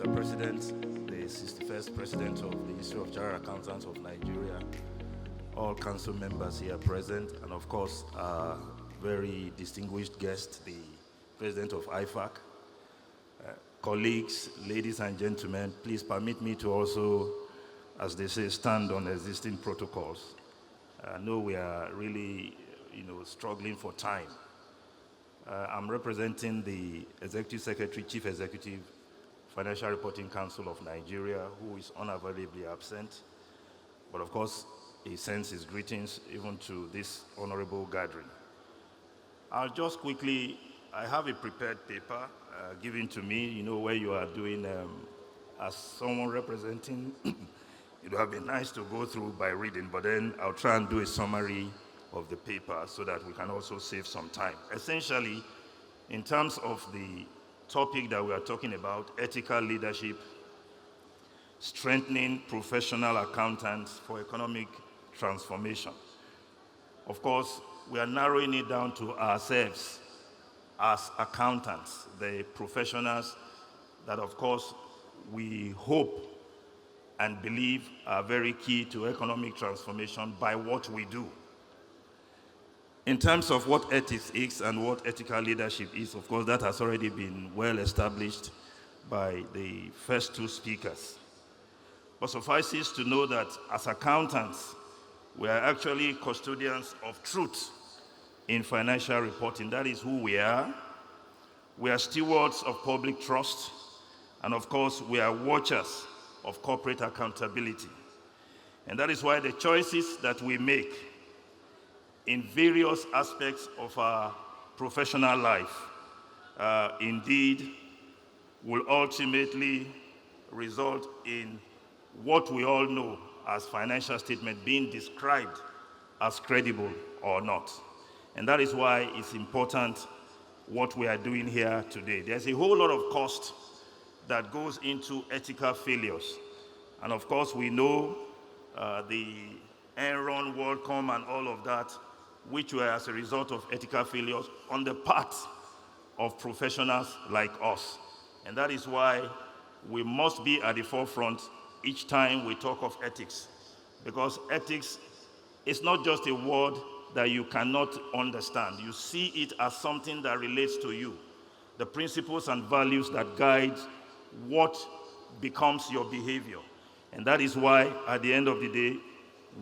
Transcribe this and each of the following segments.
Mr. President, the 61st President of the Institute of Chartered Accountants of Nigeria, all council members here present, and of course, our very distinguished guest, the President of IFAC, colleagues, ladies and gentlemen, please permit me to also, as they say, stand on existing protocols. I know we are really, struggling for time. I'm representing the Executive Secretary, Chief Executive, Financial Reporting Council of Nigeria, who is unavoidably absent. But of course, he sends his greetings even to this honorable gathering. I'll just quickly, I have a prepared paper given to me, where you are doing, as someone representing, it would have been nice to go through by reading, but then I'll try and do a summary of the paper so that we can also save some time. Essentially, in terms of the topic that we are talking about, ethical leadership, strengthening professional accountants for economic transformation. Of course, we are narrowing it down to ourselves as accountants, the professionals that, of course, we hope and believe are very key to economic transformation by what we do. In terms of what ethics is and what ethical leadership is, of course, that has already been well established by the first two speakers. But suffices to know that as accountants, we are actually custodians of truth in financial reporting. That is who we are. We are stewards of public trust. And of course, we are watchers of corporate accountability. And that is why the choices that we make in various aspects of our professional life, indeed, will ultimately result in what we all know as financial statement being described as credible or not. And that is why it's important what we are doing here today. There's a whole lot of cost that goes into ethical failures. And of course, we know the Enron, WorldCom, and all of that, which were as a result of ethical failures on the part of professionals like us. And that is why we must be at the forefront each time we talk of ethics. Because ethics is not just a word that you cannot understand. You see it as something that relates to you, the principles and values that guide what becomes your behavior. And that is why, at the end of the day,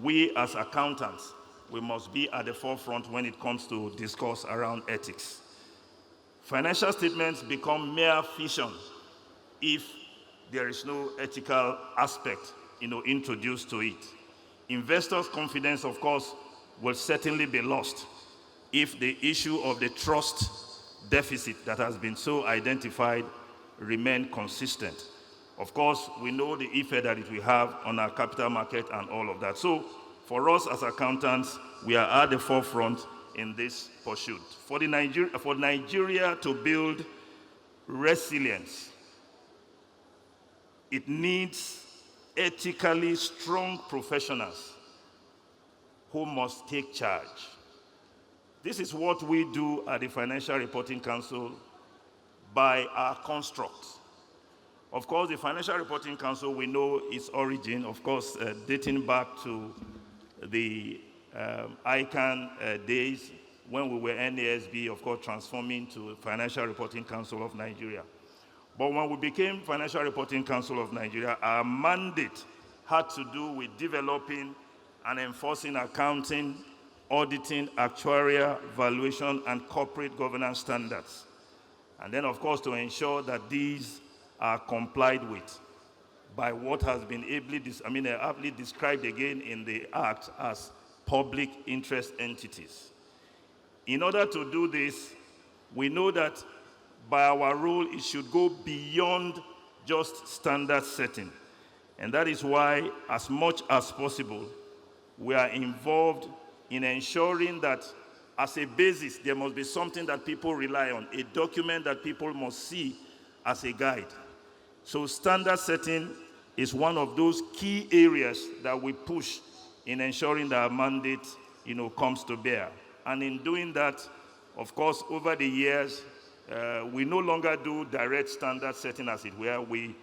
we as accountants, we must be at the forefront when it comes to discourse around ethics. Financial statements become mere fiction if there is no ethical aspect, introduced to it. Investors' confidence, of course, will certainly be lost if the issue of the trust deficit that has been so identified remain consistent. Of course, we know the effect that it will have on our capital market and all of that. So, for us as accountants, we are at the forefront in this pursuit. For Nigeria to build resilience, it needs ethically strong professionals who must take charge. This is what we do at the Financial Reporting Council by our construct. Of course, the Financial Reporting Council, we know its origin, of course, dating back to the ICAN days when we were NASB, of course, transforming to Financial Reporting Council of Nigeria. But when we became Financial Reporting Council of Nigeria, our mandate had to do with developing and enforcing accounting, auditing, actuarial, valuation, and corporate governance standards. And then, of course, to ensure that these are complied with by what has been aptly described again in the Act as public interest entities. In order to do this, we know that by our rule, it should go beyond just standard setting. And that is why, as much as possible, we are involved in ensuring that as a basis, there must be something that people rely on, a document that people must see as a guide. So standard setting is one of those key areas that we push in ensuring that our mandate, comes to bear. And in doing that, of course, over the years, we no longer do direct standard setting, as it were. We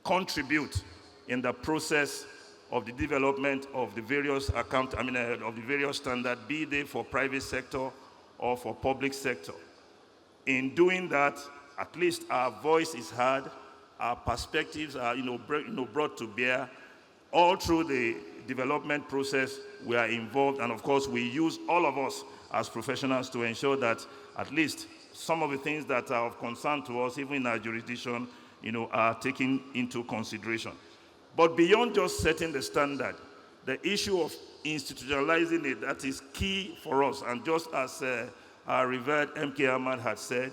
contribute in the process of the development of the various of the various standards, be they for private sector or for public sector. In doing that, at least our voice is heard, our perspectives are brought to bear. All through the development process, we are involved, and of course, we use all of us as professionals to ensure that at least some of the things that are of concern to us, even in our jurisdiction, are taken into consideration. But beyond just setting the standard, the issue of institutionalizing it, that is key for us. And just as our revered M.K. Ahmad had said,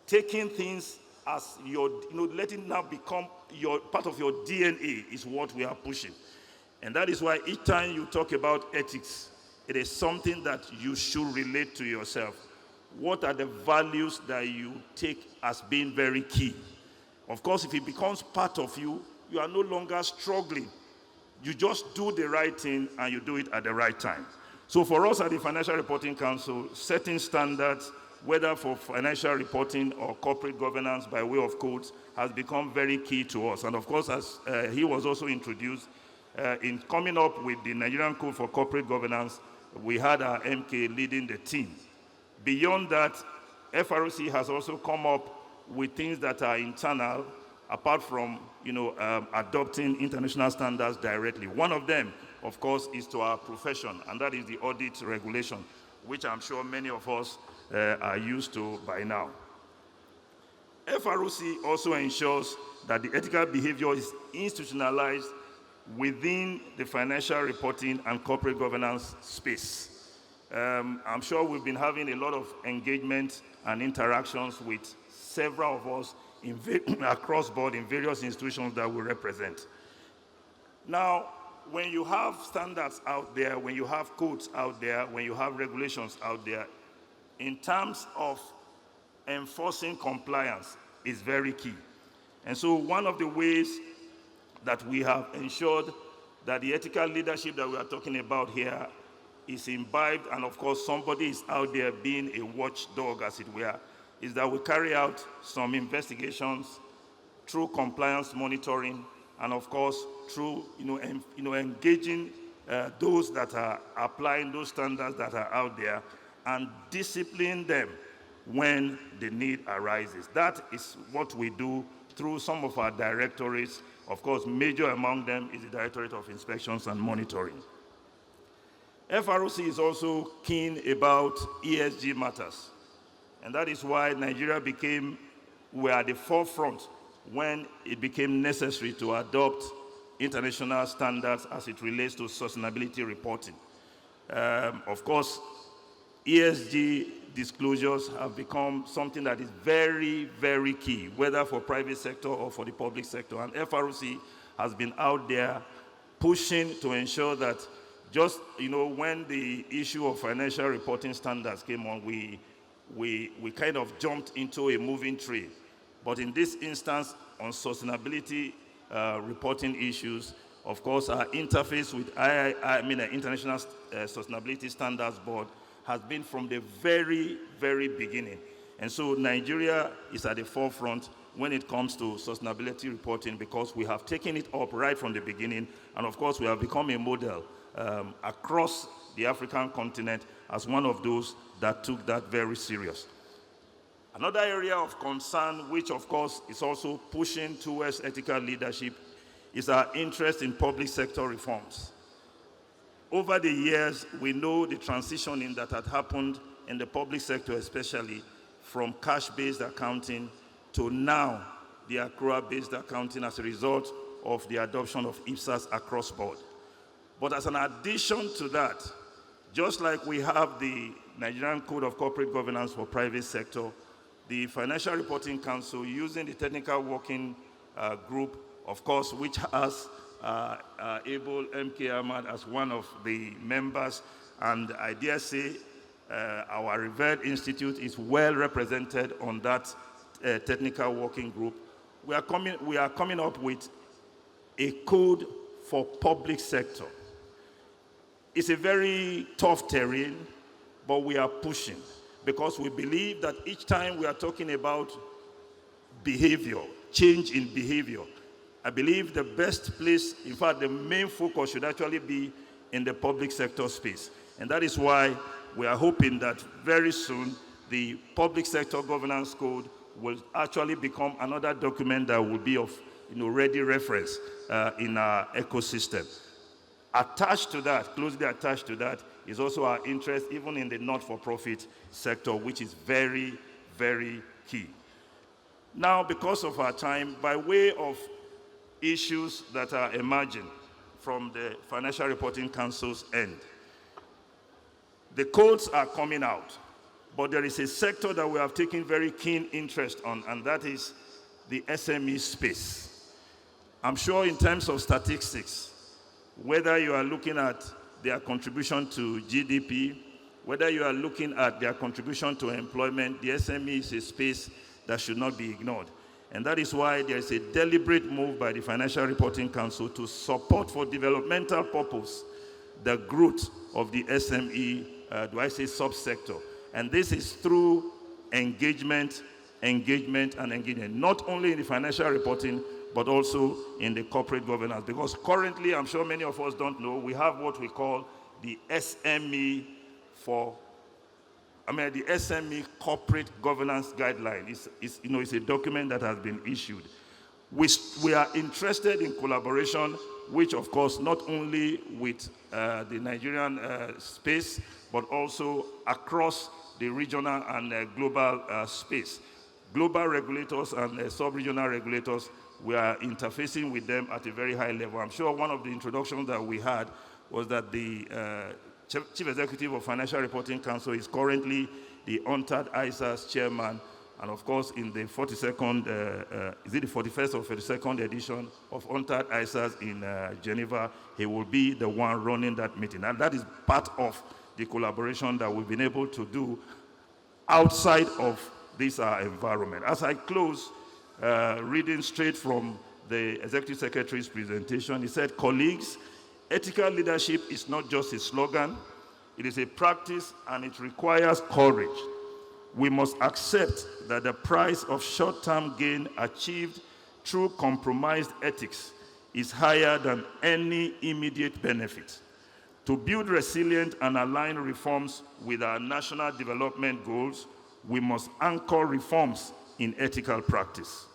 taking things as letting it now become part of your DNA is what we are pushing. And that is why each time you talk about ethics, it is something that you should relate to yourself. What are the values that you take as being very key? Of course, if it becomes part of you, you are no longer struggling. You just do the right thing and you do it at the right time. So for us at the Financial Reporting Council, setting standards, whether for financial reporting or corporate governance by way of codes, has become very key to us. And of course, as he was also introduced, in coming up with the Nigerian Code for Corporate Governance, we had our MK leading the team. Beyond that, FROC has also come up with things that are internal, apart from adopting international standards directly. One of them, of course, is to our profession, and that is the audit regulation, which I'm sure many of us are used to by now. FROC also ensures that the ethical behavior is institutionalized within the financial reporting and corporate governance space. I'm sure we've been having a lot of engagement and interactions with several of us across board in various institutions that we represent. Now, when you have standards out there, when you have codes out there, when you have regulations out there, in terms of enforcing compliance is very key. And so one of the ways that we have ensured that the ethical leadership that we are talking about here is imbibed, and of course somebody is out there being a watchdog, as it were, is that we carry out some investigations through compliance monitoring, and of course through engaging those that are applying those standards that are out there and discipline them when the need arises. That is what we do through some of our directorates. Of course, major among them is the Directorate of Inspections and Monitoring. FROC is also keen about ESG matters. And that is why Nigeria we are at the forefront when it became necessary to adopt international standards as it relates to sustainability reporting. Of course, ESG disclosures have become something that is very, very key, whether for private sector or for the public sector. And FROC has been out there pushing to ensure that just, when the issue of financial reporting standards came on, we kind of jumped into a moving train. But in this instance, on sustainability reporting issues, of course, our interface with the International Sustainability Standards Board has been from the very, very beginning. And so Nigeria is at the forefront when it comes to sustainability reporting, because we have taken it up right from the beginning. And of course, we have become a model across the African continent as one of those that took that very serious. Another area of concern, which of course is also pushing towards ethical leadership, is our interest in public sector reforms. Over the years, we know the transitioning that had happened in the public sector, especially from cash-based accounting to now the accrual-based accounting as a result of the adoption of IPSAS across board. But as an addition to that, just like we have the Nigerian Code of Corporate Governance for private sector, the Financial Reporting Council, using the technical working group, of course, which has able M.K. Ahmad as one of the members, and I dare say our revered institute is well represented on that technical working group. We are coming up with a code for public sector. It's a very tough terrain, but we are pushing, because we believe that each time we are talking about behavior, change in behavior, I believe the best place, in fact, the main focus should actually be in the public sector space. And that is why we are hoping that very soon the Public Sector Governance Code will actually become another document that will be of ready reference in our ecosystem. Attached to that, closely attached to that, is also our interest even in the not-for-profit sector, which is very, very key. Now, because of our time, by way of issues that are emerging from the Financial Reporting Council's end, the codes are coming out, but there is a sector that we have taken very keen interest on, and that is the SME space. I'm sure in terms of statistics, whether you are looking at their contribution to GDP, whether you are looking at their contribution to employment, the SME is a space that should not be ignored. And that is why there is a deliberate move by the Financial Reporting Council to support for developmental purpose the growth of the SME, subsector. And this is through engagement, and engagement, not only in the financial reporting, but also in the corporate governance. Because currently, I'm sure many of us don't know, we have what we call the SME the SME Corporate Governance Guideline. It's a document that has been issued. We are interested in collaboration, which of course, not only with the Nigerian space, but also across the regional and global space. Global regulators and sub-regional regulators, we are interfacing with them at a very high level. I'm sure one of the introductions that we had was that the Chief Executive of Financial Reporting Council is currently the UNTAD ISA's chairman, and of course in the 42nd, the 41st or 42nd edition of UNTAD ISA's in Geneva, he will be the one running that meeting. And that is part of the collaboration that we've been able to do outside of this environment. As I close, reading straight from the Executive Secretary's presentation, he said, colleagues, ethical leadership is not just a slogan, it is a practice and it requires courage. We must accept that the price of short-term gain achieved through compromised ethics is higher than any immediate benefit. To build resilient and aligned reforms with our national development goals, we must anchor reforms in ethical practice.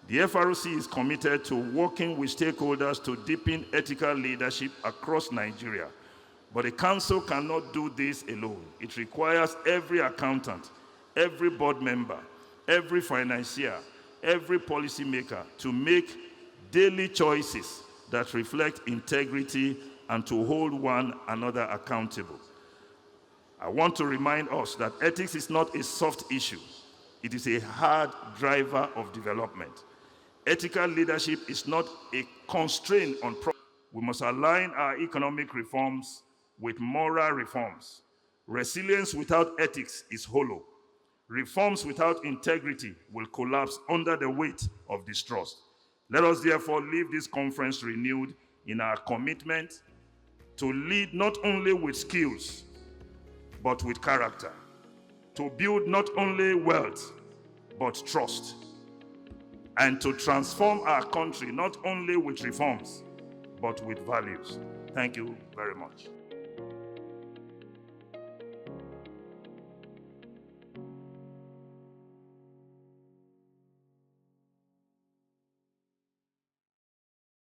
The FRC is committed to working with stakeholders to deepen ethical leadership across Nigeria. But the Council cannot do this alone. It requires every accountant, every board member, every financier, every policymaker to make daily choices that reflect integrity and to hold one another accountable. I want to remind us that ethics is not a soft issue. It is a hard driver of development. Ethical leadership is not a constraint on progress. We must align our economic reforms with moral reforms. Resilience without ethics is hollow. Reforms without integrity will collapse under the weight of distrust. Let us therefore leave this conference renewed in our commitment to lead not only with skills, but with character. To build not only wealth, but trust. And to transform our country not only with reforms, but with values. Thank you very much.